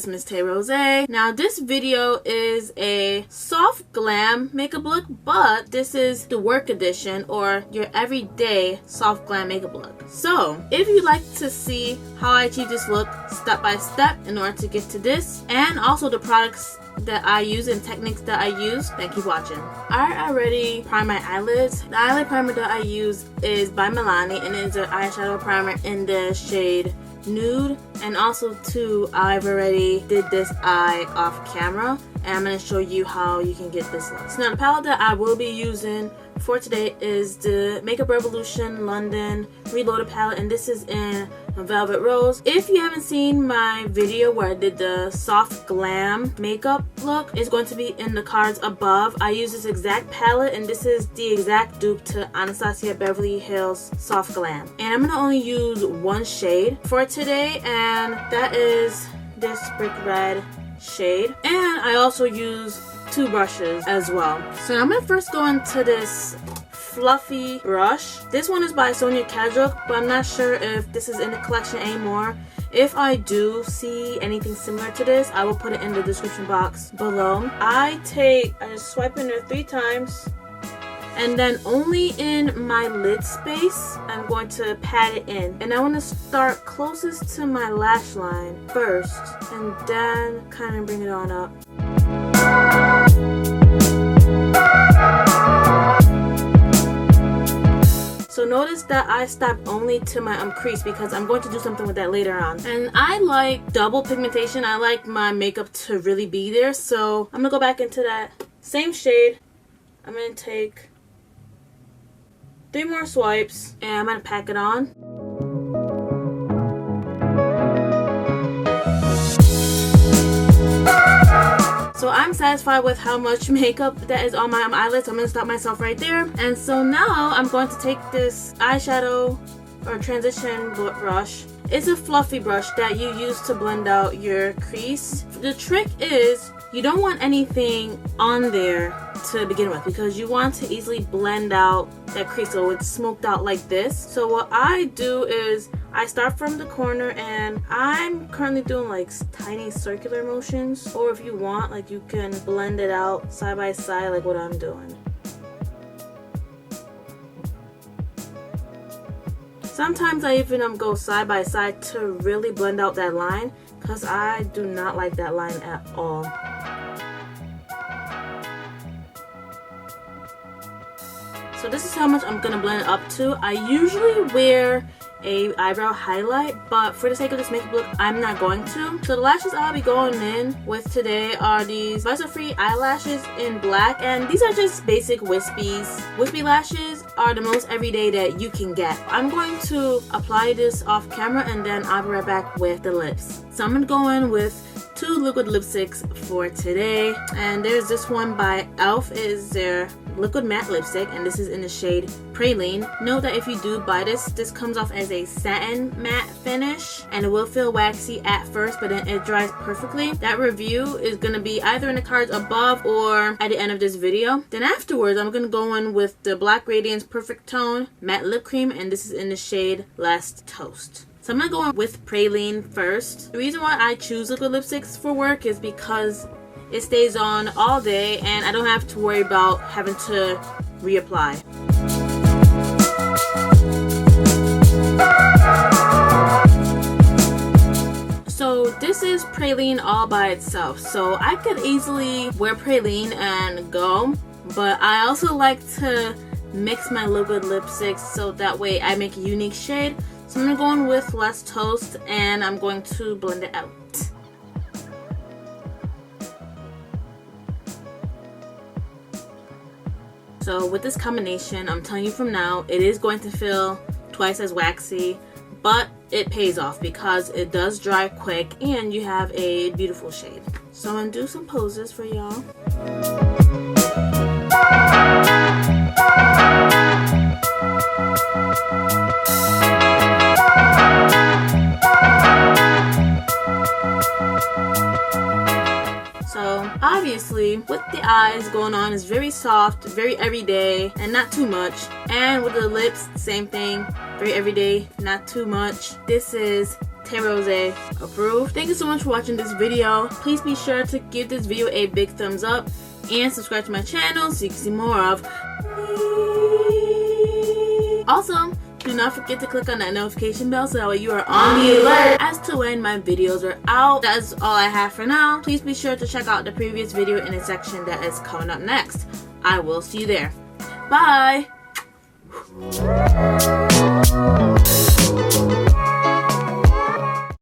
it's Miss Tay Rosé. Now this video is a soft glam makeup look, but this is the work edition or your everyday soft glam makeup look. So if you'd like to see how I achieve this look step by step in order to get to this, and also the products that I use and techniques that I use, then keep watching. I already primed my eyelids. The eyelid primer that I use is by Maybelline, and it's an eyeshadow primer in the shade Nude. And also too, I've already did this eye off camera, and I'm going to show you how you can get this look. So now the palette that I will be using for today is the Makeup Revolution London Reloaded palette, and this is in Velvet Rose. If you haven't seen my video where I did the soft glam makeup look, it's going to be in the cards above. I use this exact palette, and this is the exact dupe to Anastasia Beverly Hills Soft Glam. And I'm going to only use one shade for today, and that is this Brick Red shade. And I also use two brushes as well. So I'm going to first go into this fluffy brush. This one is by Sonia Kajuk, but I'm not sure if this is in the collection anymore. If I do see anything similar to this, I will put it in the description box below. I just swipe in there 3 times, and then only in my lid space I'm going to pat it in. And I want to start closest to my lash line first, and then kind of bring it on up. So notice that I stopped only to my crease because I'm going to do something with that later on. And I like double pigmentation. I like my makeup to really be there. So I'm going to go back into that same shade. I'm going to take 3 more swipes, and I'm going to pack it on. So I'm satisfied with how much makeup that is on my eyelids. So I'm going to stop myself right there. And so now I'm going to take this eyeshadow or transition brush. It's a fluffy brush that you use to blend out your crease. The trick is you don't want anything on there to begin with, because you want to easily blend out that crease so it's smoked out like this. So what I do is I start from the corner, and I'm currently doing like tiny circular motions, or if you want, like, you can blend it out side by side like what I'm doing. Sometimes I even go side by side to really blend out that line, because I do not like that line at all. So this is how much I'm going to blend it up to. I usually wear a eyebrow highlight, but for the sake of this makeup look, I'm not going to. So the lashes I'll be going in with today are these Visor-Free eyelashes in black, and these are just basic wispies. Wispy lashes are the most everyday that you can get. I'm going to apply this off camera, and then I'll be right back with the lips. So I'm going to go in with 2 liquid lipsticks for today, and there's this one by e.l.f. It is their liquid matte lipstick, and this is in the shade Praline. Note that if you do buy this comes off as a satin matte finish, and it will feel waxy at first, but then it dries perfectly. That review is going to be either in the cards above or at the end of this video. Then afterwards, I'm going to go in with the Black Radiance Perfect Tone Matte Lip Cream, and this is in the shade Last Toast. So I'm going to go in with Praline first. The reason why I choose liquid lipsticks for work is because it stays on all day, and I don't have to worry about having to reapply. So this is Praline all by itself. So I could easily wear Praline and go, but I also like to mix my liquid lipsticks so that way I make a unique shade. So I'm going to go in with Last Toast, and I'm going to blend it out. So with this combination, I'm telling you from now, it is going to feel twice as waxy, but it pays off because it does dry quick and you have a beautiful shade. So I'm going to do some poses for y'all. So obviously with the eyes going on, it's very soft, very everyday, and not too much. And with the lips, same thing, very everyday, not too much. This is Tay Rosé approved. Thank you so much for watching this video. Please be sure to give this video a big thumbs up and subscribe to my channel so you can see more of me. Also, do not forget to click on that notification bell so that way you are on the alert as to when my videos are out. That's all I have for now. Please be sure to check out the previous video in the section that is coming up next. I will see you there. Bye!